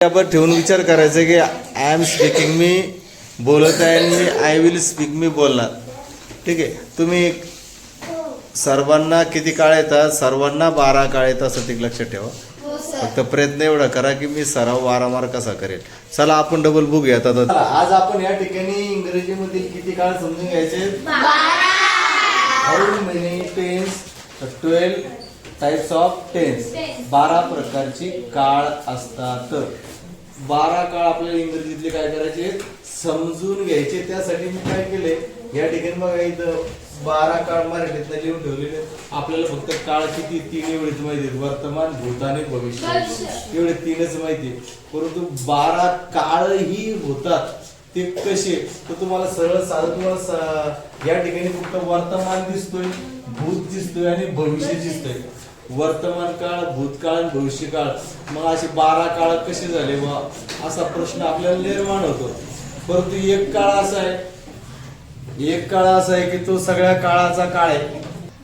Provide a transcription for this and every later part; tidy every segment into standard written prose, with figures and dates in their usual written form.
आपण ठेवून विचार करायचा की आय एम स्पीकिंग, मी बोलत आहे आणि मी आय विल स्पीक, मी बोलणार. ठीक आहे. तुम्ही सर्वांना किती काळ येतात? सर्वांना 12 काळ येतात असं ते लक्षात ठेवा. फक्त प्रयत्न एवढा करा की मी सराव वारंवार कसा करेल. चला आपण डबल बघूया. आता आज आपण या ठिकाणी इंग्रजीमधील किती काळ समजून घ्यायचे? 12. How many tense? 12 types of tense. 12 प्रकारची काळ असतात. 12 काळ आपल्याला इंग्रजीतले काय करायचे? समजून घ्यायचे. त्यासाठी मी काय केले, या ठिकाणी बघा इथं 12 काळ मराठीतनं लिहून ठेवलेले. आपल्याला फक्त काळ किती? 3 एवढेच माहिती आहेत. वर्तमान, भूत आणि भविष्य. एवढे 3च माहिती. परंतु 12 काळही होतात. ते कसे? तर तुम्हाला सरळ साधं तुम्हाला या ठिकाणी फक्त वर्तमान दिसतोय, भूत दिसतोय आणि भविष्य दिसतोय. वर्तमान काळ, भूतकाळ आणि भविष्यकाळ. मग असे 12 काळ कसे झाले बा, असा प्रश्न आपल्याला निर्माण होतो. परंतु एक काळ असा आहे की तो सगळ्या काळाचा काळ आहे.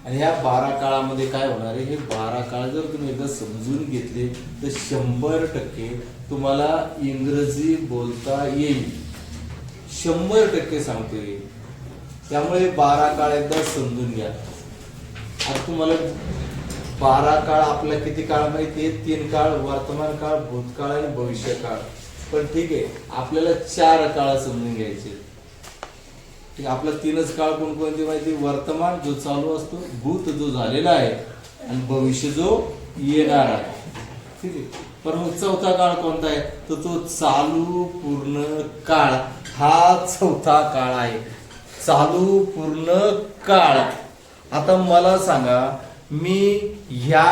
आणि या 12 काळामध्ये काय होणार आहे? हे 12 काळ जर तुम्ही एकदा समजून घेतले तर 100% तुम्हाला इंग्रजी बोलता येईल. 100% सांगतोय. त्यामुळे 12 काळ एकदा समजून घ्या. आता तुम्हाला 12 काळ आपला किती काळ माहिती आहे? 3 काळ, वर्तमान काळ, भूतकाळ आणि भविष्य काळ. पण ठीक आहे, आपल्याला 4 काळ समजून घ्यायचे. ठीक आहे. आपला 3च काळ कोणकोणते माहिती? वर्तमान जो चालू असतो, भूत जो झालेला आहे आणि भविष्य जो येणार आहे. ठीक आहे. पण मग 4था काळ कोणता आहे? तर तो चालू पूर्ण काळ. हा 4था काळ आहे. चालू पूर्ण काळ. आता मला सांगा, मी ह्या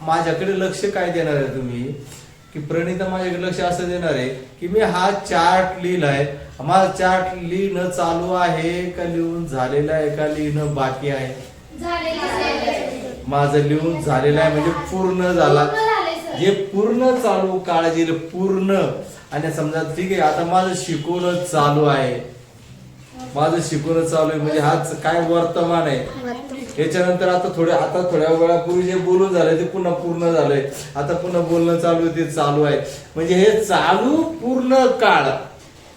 माझ्याकडे लक्ष काय देणार आहे तुम्ही? की प्रणिता माझ्याकडे लक्ष असं देणार आहे की मी हा चार्ट लिहिलाय. माझा चार्ट लिहिणं चालू आहे का लिहून झालेला आहे का लिहिणं बाकी आहे? माझं लिहून झालेलं आहे म्हणजे पूर्ण झाला. जे पूर्ण चालू काळ जे पूर्ण. आणि समजा ठीक आहे, आता माझं शिकवणं चालू आहे. माझं शिकवणं चालू आहे म्हणजे हाच काय? वर्तमान आहे. याच्यानंतर आता थोड्या वेळापूर्वी जे बोलून झालंय ते पुन्हा पूर्ण झालंय. आता पुन्हा बोलणं चालू आहे, ते चालू आहे. म्हणजे हे चालू पूर्ण काळ.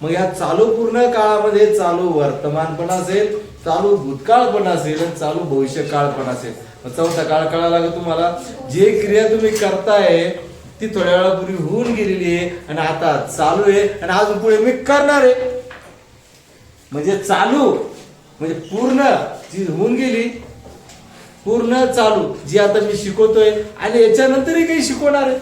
मग या चालू पूर्ण काळामध्ये चालू वर्तमान पण असेल, चालू भूतकाळ पण असेल आणि चालू भविष्य काळ पण असेल. 4था काळ कळाला का तुम्हाला? जे क्रिया तुम्ही करताय ती थोड्या वेळापूर्वी होऊन गेलेली आहे आणि आता चालू आहे आणि अजून पुढे मी करणार आहे. म्हणजे चालू म्हणजे पूर्ण जी होऊन गेली, पूर्ण चालू जी आता मी शिकवतोय आणि याच्यानंतरही काही शिकवणार आहे.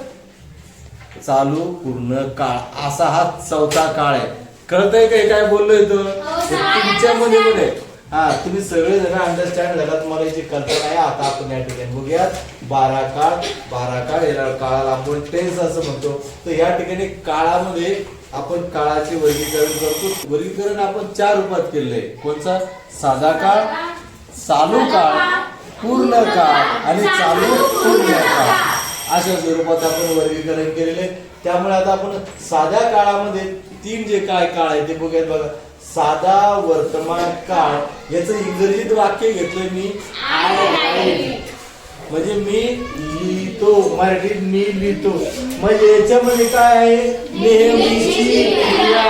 चालू पूर्ण काळ असा हा 4था काळ आहे. कळतंय काय बोललोय? तो तुमच्या मध्ये हा तुम्ही सगळे जण अंडरस्टँड झाला. तुम्हाला याची कल्पना आहे. आता आपण या ठिकाणी बघूयात 12 काळ. या काळाला आपण टेन्स असं म्हणतो. तर या ठिकाणी काळामध्ये आपण काळाचे वर्गीकरण करतो. वर्गीकरण आपण 4 रूपात केलंय. कोणचा? साधा काळ, चालू काळ, पूर्ण काळ आणि चालू पूर्ण काळ. अशा स्वरूपात आपण वर्गीकरण केलेले. त्यामुळे आता आपण साध्या काळामध्ये 3 जे काय काळ आहे ते बघूयात. बघा, साधा वर्तमान काळ. याचं इंग्रजीत वाक्य घेतलंय मी आय. म्हणजे मी लिहितो. मराठीत मी लिहितो. म्हणजे याच्यामध्ये काय आहे? नेहमीची क्रिया.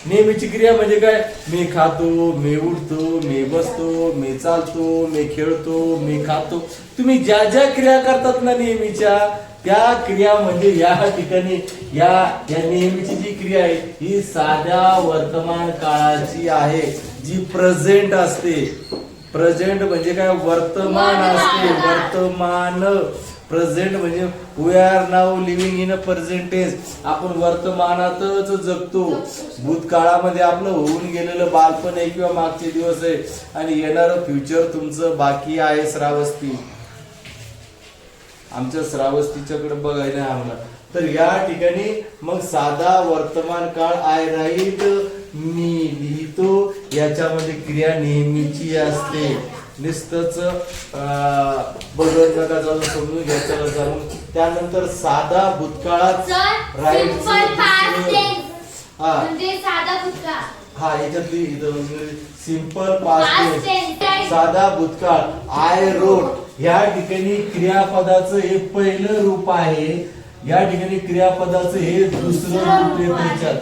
नेहमीची क्रिया म्हणजे काय? मी खातो, मी उठतो, मी बसतो, मी चालतो, मी खेळतो, मी खातो. तुम्ही ज्या ज्या क्रिया करतात ना नेहमीच्या, त्या क्रिया म्हणजे या ठिकाणी या नेहमीची जी क्रिया आहे ही साध्या वर्तमान काळाची आहे, जी प्रेझेंट असते. प्रेझेंट म्हणजे काय? वर्तमान असते. वर्तमान. प्रेझेंट म्हणजे we are now living in a present tense. आपण वर्तमानातच जगतो. भूतकाळामध्ये आपलं होऊन गेलेलं बालपण आहे किंवा मागचे दिवस आहे आणि येणारं फ्युचर तुमचं बाकी आहे. श्रावस्ती. आमच्या श्रावस्तीच्याकडे बघायला आम्हाला. तर या ठिकाणी मग साधा वर्तमान काळ आय राईट, मी लिहितो. याच्यामध्ये क्रिया नेहमीची असते. नुसतंच बघत नका जाऊन समजून घ्यायचं जाऊन. त्यानंतर साधा भूतकाळात राईट. हा याच्यातली सिंपल पास्ट टेन्स. साधा भूतकाळ आय रोट. या ठिकाणी क्रियापदाचं एक पहिलं रूप आहे. या ठिकाणी क्रियापदाचं हे दुसरं रूप येतं याच्यात,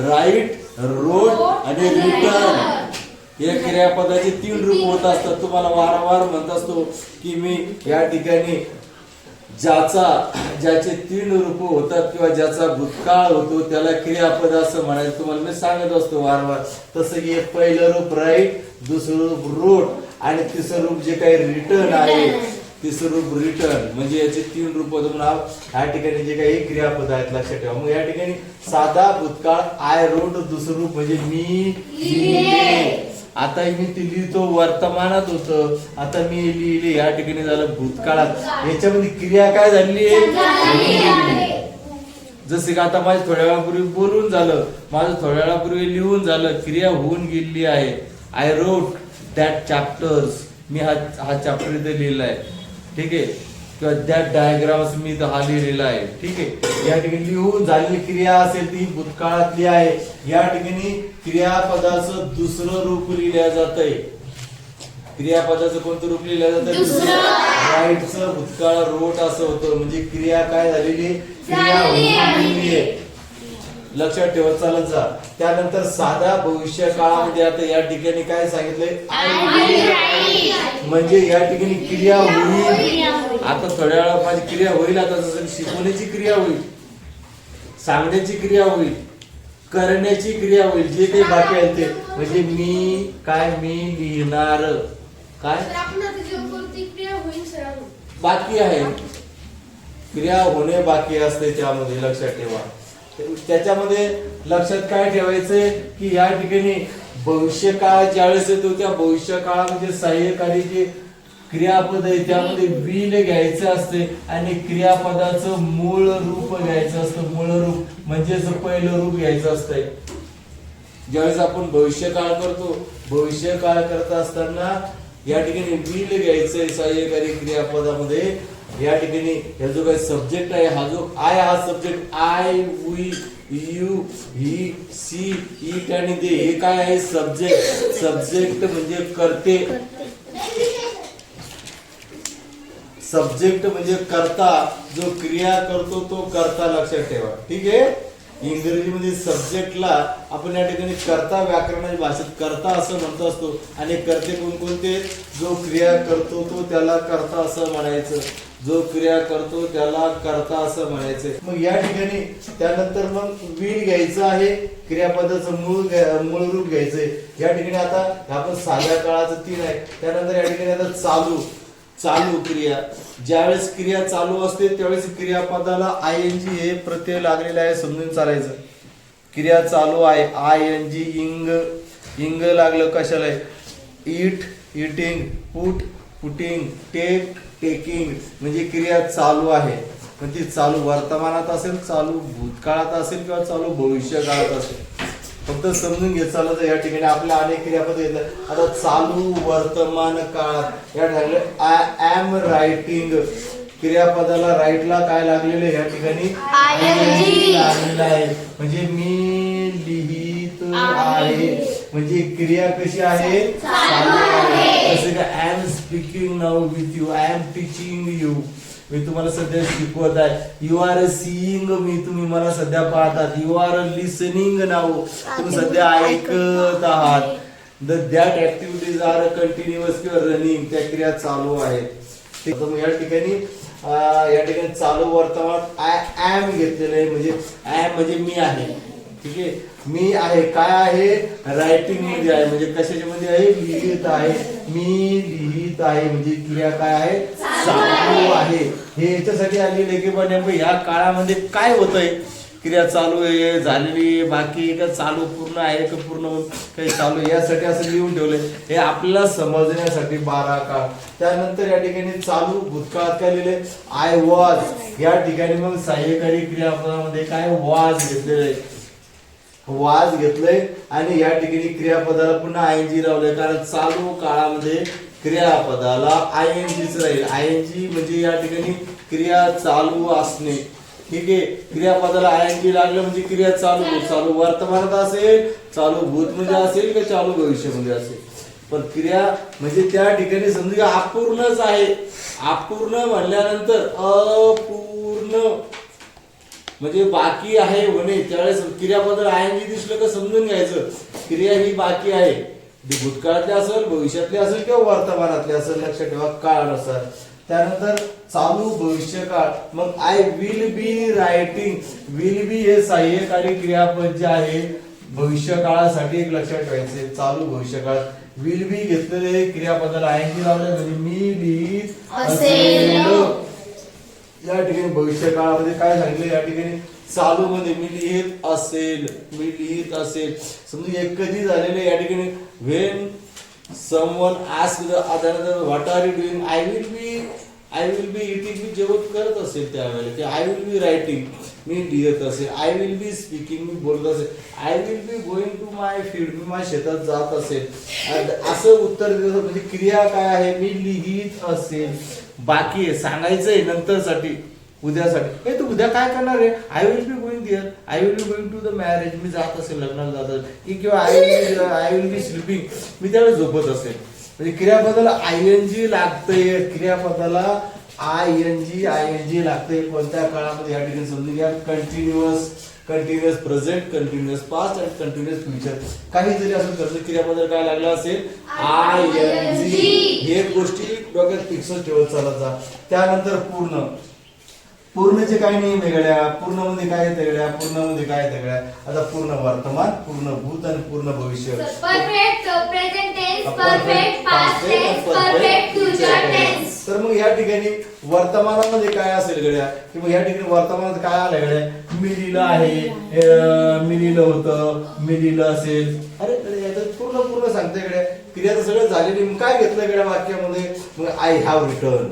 राईट, रोट आणि रिटर्न। या क्रियापदाचे 3 रूप होत असतात। तुम्हाला वारंवार म्हणत असतो की मी या ठिकाणी ज्याचे 3 रूप होतात किंवा ज्याचा भूतकाळ होतो त्याला क्रियापद असं म्हणायचं, तुम्हाला मी सांगत असतो वारंवार। तसं की एक पहिलं रूप राईट, दुसरं रूप रोट आणि तिसरं रूप जे काही रिटर्न आहे, तिसरं रूप रिटर्न, म्हणजे याचे 3 रूप होतं। या ठिकाणी जे काही क्रियापद आहेत लक्षात ठेवा। मग या ठिकाणी साधा भूतकाळ आय रोट, दुसरं रूप म्हणजे मी लिहिले। आता मी ते लिहितो वर्तमानात होतं, आता मी लिहिले या ठिकाणी झालं भूतकाळात। याच्यामध्ये क्रिया काय झाली आहे, जसे की आता माझं थोड्या वेळापूर्वी बोलून झालं, माझं थोड्या वेळापूर्वी लिहून झालं, क्रिया होऊन गेली आहे। आय रोट दॅट चॅप्टर्स, मी हा चॅप्टर इथे लिहिला आहे, ठीक आहे, किंवा दॅट डायग्राम्स मी इथं हा लिहिलेला आहे, ठीक आहे। या ठिकाणी लिहून झालेली क्रिया असेल ती भूतकाळातली आहे। या ठिकाणी क्रियापदाचं दुसरं रूप लिहिलं जातंय। क्रियापदाचं कोणतं रूप लिहिलं जातं, राईटचं भूतकाळ रोट असं होतं, म्हणजे क्रिया काय झालेली, क्रिया होऊन गेली आहे। लक्षात ठेवत चालत जा। त्यानंतर साधा भविष्य काळामध्ये आता या ठिकाणी काय सांगितलंय, म्हणजे या ठिकाणी क्रिया होईल। आता थोड्या वेळा माझी क्रिया होईल, आता जसं शिकवण्याची क्रिया होईल, सांगण्याची क्रिया होईल, करण्याची क्रिया होईल, जे काही बाकी आहे ते म्हणजे मी लिहिणार, काय बाकी आहे, क्रिया होणे बाकी असते त्यामध्ये, लक्षात ठेवा। त्याच्यामध्ये लक्षात काय ठेवायचंय की या ठिकाणी भविष्य काळ ज्यावेळेस येतो त्या भविष्य काळामध्ये सहाय्यकारी जे क्रियापद आहे त्यामध्ये विल घ्यायचं असते आणि क्रियापदाचं मूळ रूप घ्यायचं असतं। मूळ रूप म्हणजे पहिलं रूप घ्यायचं असतंय। ज्यावेळेस आपण भविष्य काळ करतो, भविष्य काळ करत असताना या ठिकाणी विल घ्यायचंय सहाय्यकारी क्रियापदामध्ये। या ठिकाणी हा जो काही सब्जेक्ट आहे, हा जो आय, हा subject I, we, you, he, she, it आणि दे, हे काय आहे सब्जेक्ट। सब्जेक्ट म्हणजे कर्ते, सब्जेक्ट म्हणजे कर्ता, जो क्रिया करतो तो कर्ता, लक्षात ठेवा, ठीक आहे। इंग्रजीमध्ये सब्जेक्टला आपण या ठिकाणी कर्ता, व्याकरणाच्या भाषेत कर्ता असं म्हणतो असतो। आणि कर्ते कोणकोणते, जो क्रिया करतो तो त्याला कर्ता असं म्हणायचं, जो क्रिया करतो त्याला कर्ता असं म्हणायचं। मग या ठिकाणी त्यानंतर मग विल घ्यायचं आहे, क्रियापदाचं मूळ रूप घ्यायचंय। या ठिकाणी आता आपण साध्या काळाचं 3 आहे। त्यानंतर या ठिकाणी आता चालू क्रिया, ज्यावेळेस क्रिया चालू असते त्यावेळेस क्रियापदाला आयएनजी हे प्रत्यय लागलेला आहे, समजून चालायचं। क्रिया चालू आहे, आयएनजी, इंग लागलं कशाला, eat, eating, put, putting, take, taking, म्हणजे क्रिया चालू आहे। पण ती चालू वर्तमानात असेल, चालू भूतकाळात असेल किंवा चालू भविष्य काळात असेल, फक्त समजून घेत चालत। या ठिकाणी आपल्या अनेक क्रियापद येतात। आता चालू वर्तमान काळात या ठिकाणी आय एम रायटिंग, क्रियापदाला राईटला काय लागलेलं या ठिकाणी आयएनजी लागलेला आहे, म्हणजे मी लिहित आहे, म्हणजे क्रिया कशी आहे, चालू आहे। जसे की I am speaking now with you, I am teaching you, मी तुम्हाला सध्या शिकवत आहे। यू आर सीइंग मी, तुम्ही मला सध्या पाहतात। यू आर लिसनिंग नाउ, तुम्ही सध्या ऐकत आहात। दॅट ऍक्टिव्हिटीज आर कंटिन्युअस किंवा रनिंग, त्या क्रिया चालू आहेत। या ठिकाणी चालू वर्तमान आय एम घेतलेलं आहे, म्हणजे एम म्हणजे मी आहे, ठीक आहे। मी आहे काय आहे, रायटिंग मध्ये आहे, म्हणजे कशाच्या मध्ये आहे, लिहित आहे। मी लिहित आहे म्हणजे क्रिया काय आहे, चालू आहे। हे याच्यासाठी आलेले की नेमकं या काळामध्ये काय होतंय, क्रिया चालू आहे, झालेली, बाकी का चालू पूर्ण आहे का पूर्ण काही चालू, यासाठी असं लिहून ठेवलंय। हे आपल्याला समजण्यासाठी 12 काळ। त्यानंतर या ठिकाणी चालू भूतकाळात काय लिहिलंय, आय वॉज। या ठिकाणी मग सहाय्यकारी क्रियापदामध्ये काय वॉज घेतलेलं आहे, वाज घेतलंय आणि या ठिकाणी क्रियापदाला पुन्हा आयएनजी लावलंय, कारण चालू काळामध्ये क्रियापदाला आयएनजीच राहील। आयएनजी म्हणजे या ठिकाणी क्रिया चालू असणे, ठीक आहे। क्रियापदाला आयएनजी लागलं म्हणजे क्रिया चालू वर्तमानात असेल, चालू भूतमध्ये असेल का चालू भविष्यामध्ये असेल, पण क्रिया म्हणजे त्या ठिकाणी समजा अपूर्णच आहे। अपूर्ण म्हणल्यानंतर अपूर्ण पूर्ण म्हणजे बाकी आहे होणे, त्यावेळेस क्रियापद आयएनजी दिसलं का समजून घ्यायचं क्रिया ही बाकी आहे. ती भूतकाळातली असेल, भविष्यातली असेल किंवा वर्तमानातली असेल, लक्षात ठेवा काळानुसार. त्यानंतर चालू भविष्यकाळ. मग I will be writing, will be हे सहाय्यकारी क्रियापद जे आहे भविष्यकाळासाठी एक लक्षात ठेवायचे. चालू भविष्यकाळ विल बी घेतलेले क्रियापदाला आयएनजी लावले म्हणजे मी लिहित असेल. या ठिकाणी भविष्यकाळामध्ये काय सांगितलं, या ठिकाणी चालू मध्ये मी लिहित असेल, मी लिहित असेल. समजा एक कधी झालेले या ठिकाणी when someone ask the other what are you doing, I will be eating, मी जेवण करत असेल त्यावेळेला, की आय विल बी रायटिंग, मी लिहित असेल. आय विल बी स्पीकिंग, मी बोलत असेल. I will be going to my field, मी माझ्या शेतात जात असेल. असं उत्तर देत म्हणजे क्रिया काय आहे, मी लिहित असेल. बाकी आहे सांगायचंय नंतरसाठी, उद्यासाठी. हे तू उद्या काय करणार आहे, I will be going there, I will be going to the marriage, मी जात असेल लग्नाला जात असेल. किंवा आय विल बी स्लीपिंग, मी त्यावेळेस झोपत असेल. म्हणजे क्रियापदाला आयएनजी लागतंय, क्रियापदाला आयएनजी लागतंय कोणत्या काळामध्ये या ठिकाणी समजून घ्या. कंटिन्युअस प्रेझेंट, कंटिन्युअस पास्ट आणि कंटिन्युअस फ्युचर. काही जरी असं कर्ज क्रियापदाला काय लागलं असेल आयएनजी. हे गोष्टी डोक्यात फिक्स ठेवत चालायचा. त्यानंतर पूर्णचे काय नियम वेगळ्या, पूर्णमध्ये काय येतं वेगळ्या, पूर्णमध्ये काय येतं वेगळ्या. आता पूर्ण वर्तमान, पूर्ण भूत आणि पूर्ण भविष्य. Perfect present tense, perfect past tense, perfect future tense. तर मग या ठिकाणी वर्तमानामध्ये काय असेल गड्या, की मग या ठिकाणी वर्तमानात काय आलं गड्या, मी लिहिलं आहे, मी लिहिलं होतं, मी लिहिलं असेल. अरे याच्यात पूर्ण सांगते गड्या, क्रिया तर सगळं झालेली. मग काय घेतलं गड्या वाक्यामध्ये, मग I have return,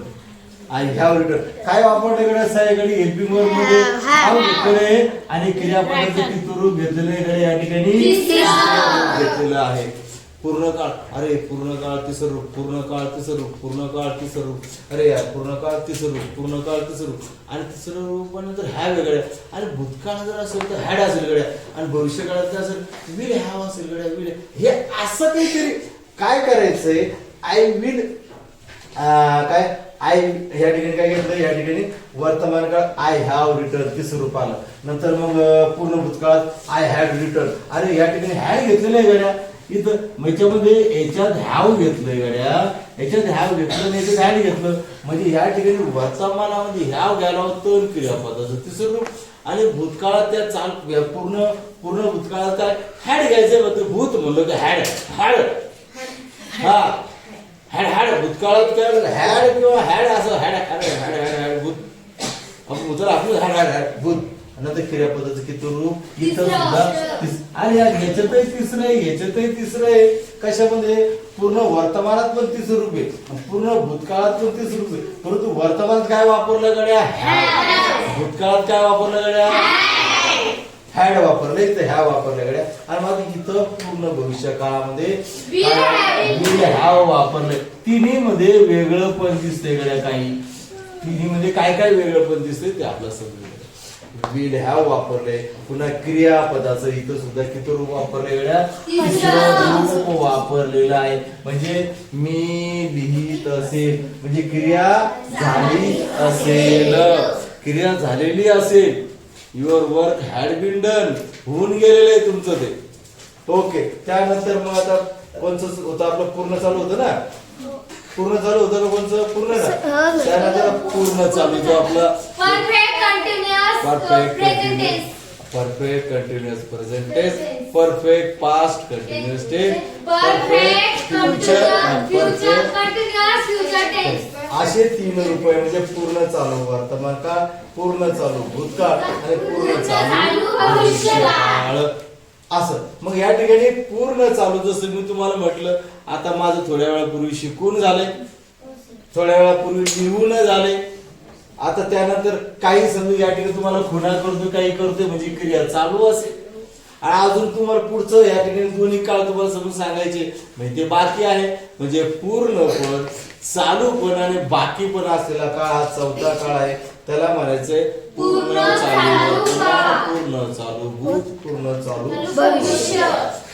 I have return. काय वापरलं गड्या सहाय्यकारी हेल्पिंग वर्ब मध्ये हॅव घेतलेले आणि क्रियापदाचं किती रूप घेतलेलं आहे गड्या या ठिकाणी घेतलेलं आहे. पूर्ण काळ, अरे पूर्ण काळ तिसरं रूप, पूर्ण काळ तिसरं रूप, पूर्ण काळ तिसरं रूप. अरे यार पूर्ण काळ तिसरं रूप, पूर्ण काळ तिसरं रूप आणि तिसरं रूप नंतर हॅव गड्या. आणि भूतकाळ जर असेल तर हॅड असेल गड्या आणि भविष्यकाळात जर असेल विल हॅव असेल गड्या, विल. हे असं काहीतरी काय करायचंय, आय विल काय आय या ठिकाणी काय घेतलं, या ठिकाणी वर्तमान काळ आय हॅव रिटर्न तिसरं रूप आलं. नंतर मग पूर्ण भूतकाळात आय हॅड रिटर्न. अरे या ठिकाणी हॅड घेतलेलं आहे गड्या इथं, याच्यामध्ये याच्यात हॅव घेतलंय गड्या, याच्यात हॅव घेतलं नाही याच्यात हॅड घेतलं. म्हणजे या ठिकाणी वर्तमानामध्ये हॅव घ्यायला होतं क्रियापदाचं तिसरं रूप आणि भूतकाळात त्या पूर्ण भूतकाळात काय हॅड घ्यायचं होतं. भूत म्हणलं की हॅड हा हॅड भूतकाळात काय हॅड किंवा हॅड असं हॅड भूत आपण आपलं हॅड भूत. नंतर क्रियापदाचं किती रूप इथं सुद्धा. आणि ह्याच्यातही तिसरं आहे, ह्याच्यातही तिसरं आहे. कशामध्ये पूर्ण वर्तमानात पण तिसरं रूप आहे, पूर्ण भूतकाळात पण तिसरं रूप आहे. परंतु वर्तमानात काय वापरलं गड्या, भूतकाळात काय वापरलं गड्या, हॅड वापरलं, इथं ह्या वापरलं गड्या. आणि मग इथं पूर्ण भविष्य काळामध्ये विल हॅव वापरलंय. तिन्ही मध्ये वेगळं पण दिसतंय गड्या, काही तिन्ही मध्ये काय काय वेगळं पण दिसतंय ते आपलं समजून. विल हॅव वापरले. पुन्हा क्रियापदाचं इथं सुद्धा किती रूप वापरले गड्या, तिसरं रूप वापरलेलं आहे. म्हणजे मी लिहित असेल म्हणजे क्रिया झाली असेल, क्रिया झालेली असेल. Your work had been done, होऊन गेलेलं आहे तुमचं ते. ओके. त्यानंतर मग आता कोणचं होतं आपलं, पूर्ण चालू होतं ना, पूर्ण चालू होतं का कोणचं, पूर्ण ना. त्यानंतर पूर्ण चालू जो आपला perfect continuous present tense, perfect continuous present tense, perfect past continuous tense, perfect future continuous future tense. असे तीन रूप आहे. म्हणजे पूर्ण चालू वर्तमान काळ, पूर्ण चालू भूतकाळ आणि पूर्ण चालू भविष्यकाळ असं. मग या ठिकाणी पूर्ण चालू जसं मी तुम्हाला म्हटलं, आता माझं थोड्या वेळापूर्वी शिकून झालंय, थोड्या वेळापूर्वी लिहून झाले. आता त्यानंतर काही समजा या ठिकाणी तुम्हाला खुणा करतो, काही करतोय म्हणजे क्रिया चालू असेल. आणि अजून तुम्हाला पुढचं या ठिकाणी दोन्ही काळ तुम्हाला समजून सांगायचे म्हणजे ते बाकी आहे. म्हणजे पूर्ण पण, चालू पण आणि बाकी पण असलेला काळ हा चौथा काळ आहे. त्याला म्हणायचंय पूर्ण चालू वर्तमान, पूर्ण चालू भूत, पूर्ण चालू भविष्य.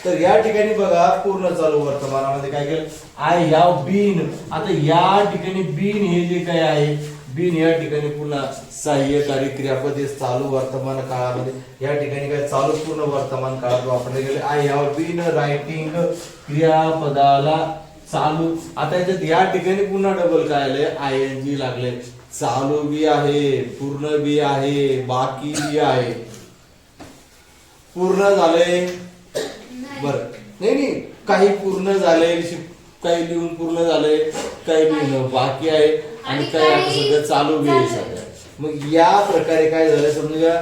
तर या ठिकाणी बघा पूर्ण चालू वर्तमानामध्ये काय केलं, आय हॅव बीन. आता या ठिकाणी बीन हे जे काय आहे, बीन या ठिकाणी पुन्हा सहाय्यकारी क्रियापद हे चालू वर्तमान काळामध्ये या ठिकाणी काय चालू पूर्ण वर्तमान काळात वापरले गेले. आय हॅव बीन रायटिंग क्रियापदाला चालू. आता याच्यात या ठिकाणी पुन्हा डबल काय आलंय, ING लागले. चालू बी आहे, पूर्ण बी आहे, बाकी बी आहे. पूर्ण झालंय बर नाही काही पूर्ण झालंय, काही लिहून पूर्ण झालंय, काही लिहिणं बाकी आहे आणि काही आता सध्या चालू बी आहे सध्या. मग या प्रकारे काय झालंय समजा,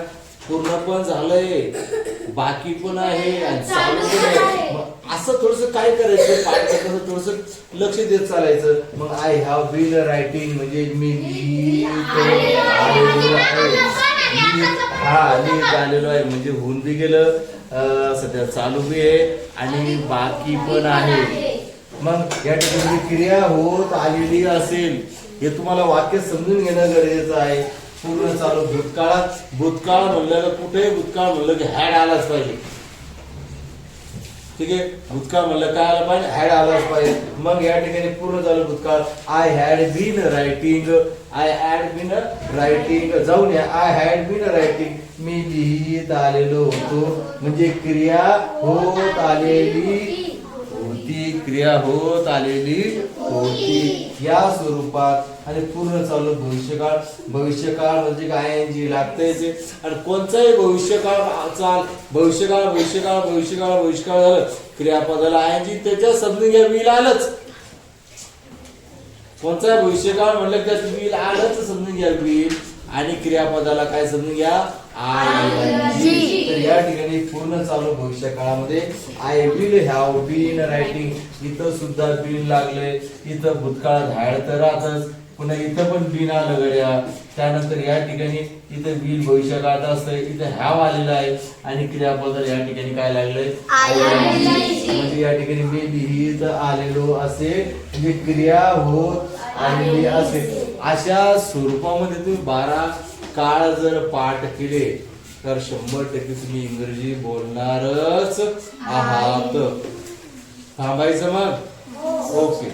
पूर्ण पण झालंय, बाकी पण आहे आणि चालू पण आहे. मग असं थोडस काय करायचं, पाठ करताना थोडस लक्ष देत चालायचं. मग आय हॅव बीन रायटिंग म्हणजे मी लिहित आलेलो आहे म्हणजे होऊन बी गेलं, सध्या चालू बी आहे आणि बाकी पण आहे. मग या ठिकाणी क्रिया होत आलेली असेल हे तुम्हाला वाक्य समजून घेणं गरजेचं आहे. पूर्ण चालू भूतकाळात, भूतकाळ म्हणलं कुठे भूतकाळ म्हणलं की हॅड आलाच पाहिजे. ठीक आहे, भूतकाळ म्हणलं काय आलं पाहिजे, हॅड आलाच पाहिजे. मग या ठिकाणी पूर्ण झालं भूतकाळ. I had been writing, I had been writing जाऊन या. आय हॅड बीन रायटिंग मी लिहित आलेलो होतो म्हणजे क्रिया होत आलेली होती, क्रिया होत आलेली होती या स्वरूपात. आणि पूर्ण चालू भविष्यकाळ, भविष्यकाळ म्हणजे काय ING लागतंय. आणि कोणताही भविष्यकाळ भविष्यकाळ भविष्यकाळ भविष्यकाळ भविष्यकाळ झालं क्रियापदाला ING त्याच्यात समजून घ्या विल आलंच. कोणताही भविष्यकाळ म्हणलं त्यात विल आलंच समजून घ्या विल आणि क्रियापदाला काय समजून घ्या ING. तर या ठिकाणी पूर्ण चालू भविष्य काळामध्ये I will have been writing, इथं सुद्धा बीन लागले. इथं भूतकाळात हॅड तर राहतच, पुन्हा इथं पण बीन आलं गड्या. त्यानंतर या ठिकाणी इथं बीन भविष्य काळात असतंय, इथं हॅव आलेलं आहे आणि क्रियापद या ठिकाणी काय लागलंय ING. म्हणजे या ठिकाणी मी लिहित आलेलो असेल म्हणजे क्रिया होत आलेली असेल. अशा स्वरूपामध्ये तुम्ही 12 काळ जर पाठ केले तर 100% तुम्ही इंग्रजी बोलणारच आहात. थांबायचं मग. ओके.